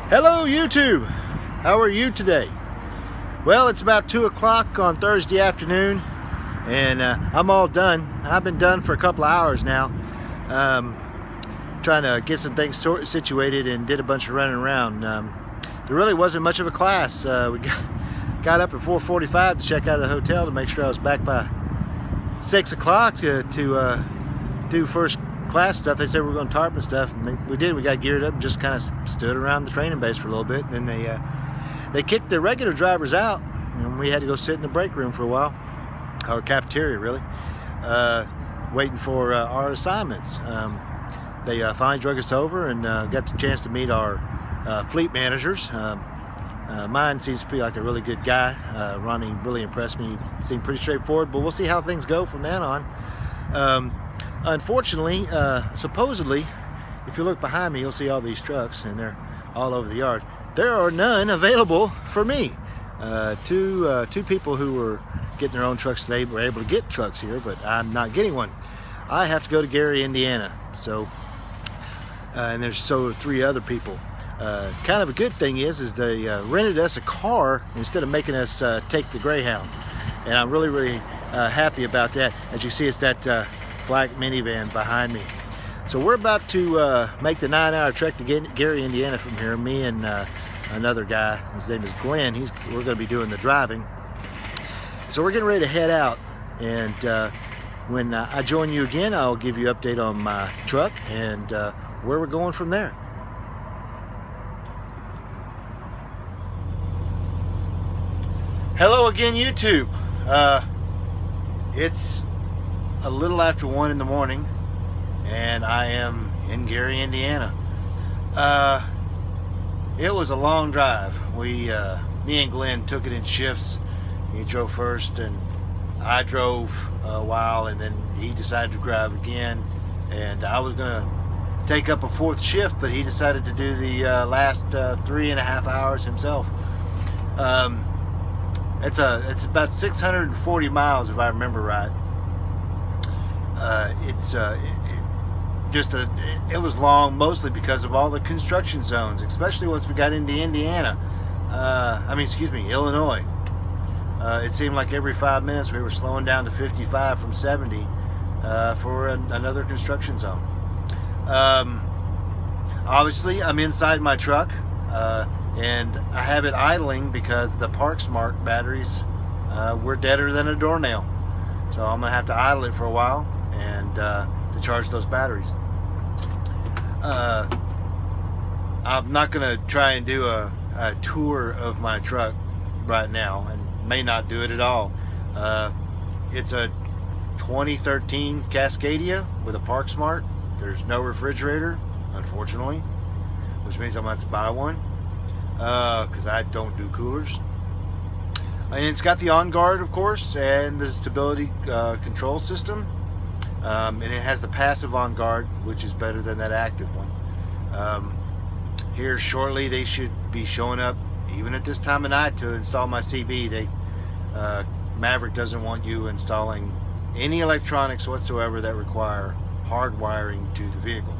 Hello YouTube, how are you today? Well, it's about 2 o'clock on Thursday afternoon and I'm all done. I've been done for a couple of hours now, trying to get some things situated and did a bunch of running around. There really wasn't much of a class. We got up at 4:45 to check out of the hotel to make sure I was back by 6 o'clock to do first class stuff. They said we were going to tarp and stuff, and we did. We got geared up and just kind of stood around the training base for a little bit. And then they kicked the regular drivers out, and we had to go sit in the break room for a while, or cafeteria really, waiting for our assignments. They finally drug us over and got the chance to meet our fleet managers. Mine seems to be like a really good guy. Ronnie really impressed me. Seemed pretty straightforward, but we'll see how things go from then on. Unfortunately, supposedly, if you look behind me, you'll see all these trucks, and they're all over the yard. There are none available for me. Two people who were getting their own trucks today were able to get trucks here, but I'm not getting one. I have to go to Gary, Indiana. So, and there's three other people. Kind of a good thing is they rented us a car instead of making us take the Greyhound, and I'm really happy about that. As you see, it's that black minivan behind me. So we're about to make the 9-hour trek to Gary, Indiana from here. Me and another guy, his name is Glenn. We're going to be doing the driving. So we're getting ready to head out, and when I join you again, I'll give you an update on my truck and where we're going from there. Hello again, YouTube. It's a little after 1 in the morning, and I am in Gary, Indiana. It was a long drive. Me and Glenn took it in shifts. He drove first, and I drove a while, and then he decided to drive again. And I was gonna take up a fourth shift, but he decided to do the last 3.5 hours himself. It's about 640 miles, if I remember right. It was long, mostly because of all the construction zones, especially once we got into Indiana. Illinois. It seemed like every 5 minutes we were slowing down to 55 from 70 for another construction zone. Obviously, I'm inside my truck, and I have it idling because the ParkSmart batteries were deader than a doornail. So I'm gonna have to idle it for a while and to charge those batteries. I'm not gonna try and do a tour of my truck right now, and may not do it at all. It's a 2013 Cascadia with a ParkSmart. There's no refrigerator, unfortunately, which means I'm gonna have to buy one because I don't do coolers. And it's got the on-guard, of course, and the stability control system. And it has the passive on-guard, which is better than that active one. Here shortly, they should be showing up, even at this time of night, to install my CB. Maverick doesn't want you installing any electronics whatsoever that require hard wiring to the vehicle.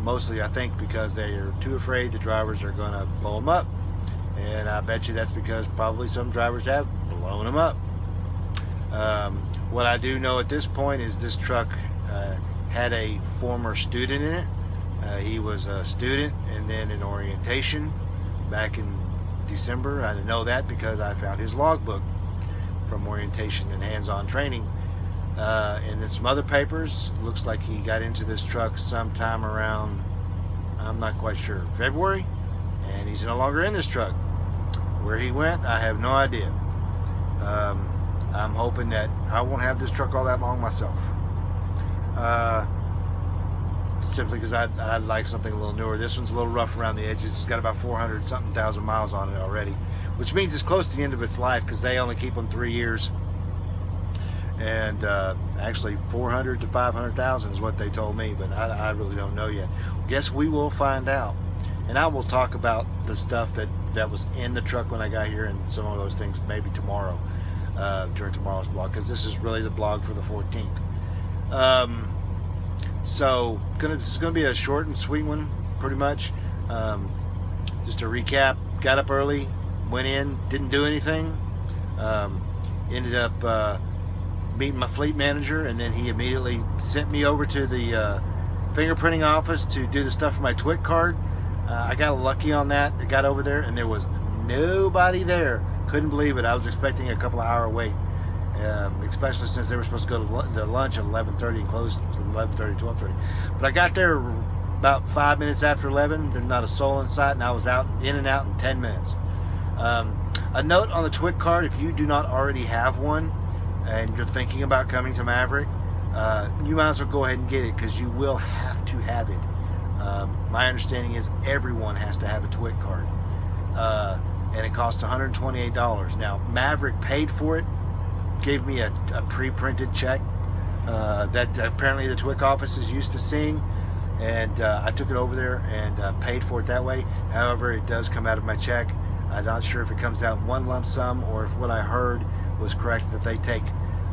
Mostly, I think, because they are too afraid the drivers are going to blow them up. And I bet you that's because probably some drivers have blown them up. What I do know at this point is this truck had a former student in it. He was a student and then in orientation back in December. I know that because I found his logbook from orientation and hands-on training. And then some other papers. Looks like he got into this truck sometime around, I'm not quite sure, February. And he's no longer in this truck. Where he went, I have no idea. I'm hoping that I won't have this truck all that long myself. Simply because I'd like something a little newer. This one's a little rough around the edges. It's got about 400-something thousand miles on it already, which means it's close to the end of its life because they only keep them 3 years. And actually 400 to 500,000 is what they told me, but I really don't know yet. Guess we will find out. And I will talk about the stuff that was in the truck when I got here and some of those things maybe tomorrow, during tomorrow's blog, because this is really the blog for the 14th. So this is gonna be a short and sweet one, pretty much. just to recap, got up early, went in, didn't do anything. Ended up meeting my fleet manager, and then he immediately sent me over to the fingerprinting office to do the stuff for my TWIC card. I got lucky on that. I got over there and there was nobody there. Couldn't believe it. I was expecting a couple of hour wait, especially since they were supposed to go to lunch at 11:30 and close from 11:30 to 12:30. But I got there about 5 minutes after 11. There's not a soul in sight, and I was in and out in 10 minutes. A note on the TWIC card: if you do not already have one and you're thinking about coming to Maverick, you might as well go ahead and get it, because you will have to have it. My understanding is everyone has to have a TWIC card, and it costs $128. Now, Maverick paid for it, gave me a pre-printed check that apparently the TWIC office is used to seeing, and I took it over there and paid for it that way. However, it does come out of my check. I'm not sure if it comes out in one lump sum, or if what I heard was correct, that they take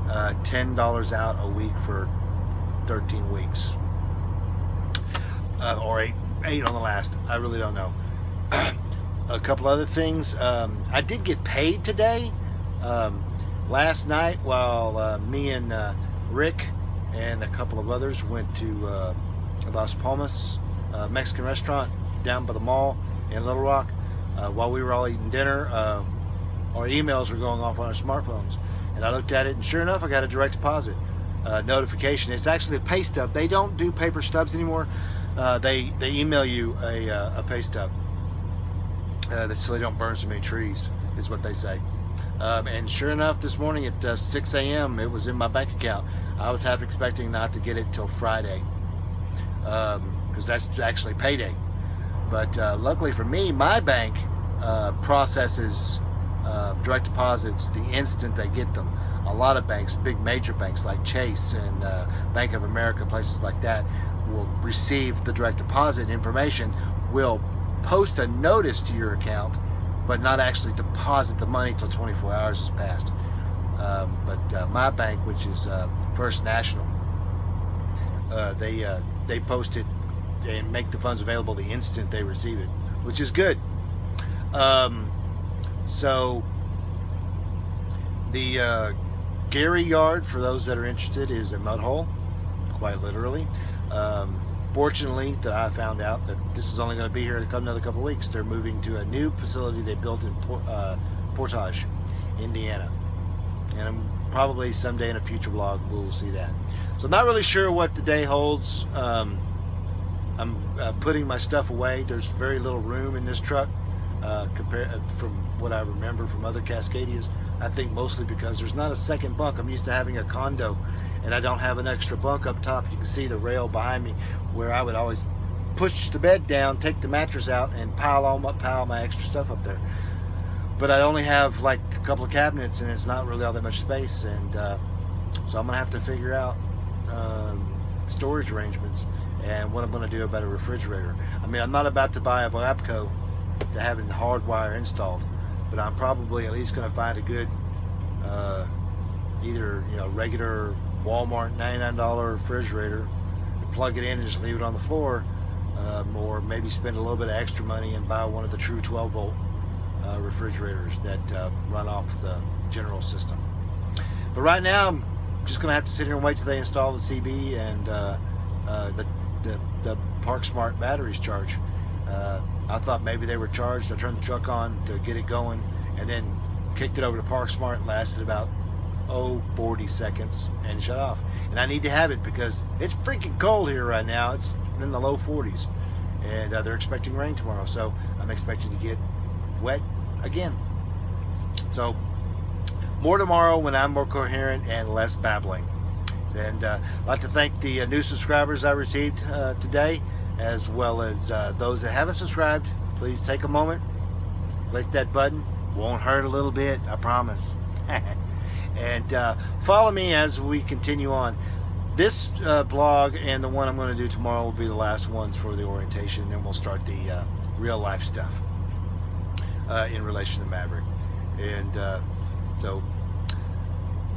$10 out a week for 13 weeks. Or eight on the last. I really don't know. A couple other things. I did get paid today. Last night, while me and Rick and a couple of others went to Las Palmas Mexican restaurant down by the mall in Little Rock, while we were all eating dinner, our emails were going off on our smartphones. And I looked at it, and sure enough, I got a direct deposit notification. It's actually a pay stub. They don't do paper stubs anymore. They email you a pay stub, so they don't burn so many trees, is what they say. And sure enough, this morning at 6 a.m., it was in my bank account. I was half expecting not to get it till Friday, because that's actually payday. But luckily for me, my bank processes direct deposits the instant they get them. A lot of banks, big major banks like Chase and Bank of America, places like that, will receive the direct deposit information, will post a notice to your account, but not actually deposit the money till 24 hours has passed. But my bank, which is First National, they post it and make the funds available the instant they receive it, which is good. So the Gary Yard, for those that are interested, is a mud hole, quite literally. Fortunately, that I found out that this is only going to be here in another couple of weeks. They're moving to a new facility they built in Portage, Indiana, and probably someday in a future vlog we will see that. So I'm not really sure what the day holds. I'm putting my stuff away. There's very little room in this truck compared from what I remember from other Cascadias. I think mostly because there's not a second bunk. I'm used to having a condo, and I don't have an extra bunk up top. You can see the rail behind me, where I would always push the bed down, take the mattress out, and pile my extra stuff up there. But I only have like a couple of cabinets, and it's not really all that much space, and so I'm gonna have to figure out storage arrangements and what I'm gonna do about a refrigerator. I mean, I'm not about to buy a Labco to have the hardwire installed, but I'm probably at least going to find a good either regular Walmart $99 refrigerator and plug it in and just leave it on the floor, or maybe spend a little bit of extra money and buy one of the true 12-volt refrigerators that run off the general system. But right now I'm just going to have to sit here and wait till they install the CB and the ParkSmart batteries charge. I thought maybe they were charged. I turned the truck on to get it going, and then kicked it over to ParkSmart. It lasted about 40 seconds and shut off. And I need to have it because it's freaking cold here right now. It's in the low 40s, and they're expecting rain tomorrow, so I'm expecting to get wet again. So more tomorrow when I'm more coherent and less babbling. And I'd like to thank the new subscribers I received today, as well as those that haven't subscribed. Please take a moment, click that button. Won't hurt a little bit, I promise. And follow me as we continue on. This blog and the one I'm going to do tomorrow will be the last ones for the orientation. Then we'll start the real life stuff in relation to Maverick. And so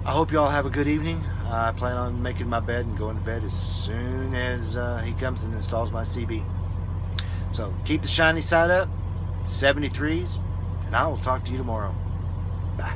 I hope you all have a good evening. I plan on making my bed and going to bed as soon as he comes and installs my CB. So keep the shiny side up, 73s, and I will talk to you tomorrow. Bye.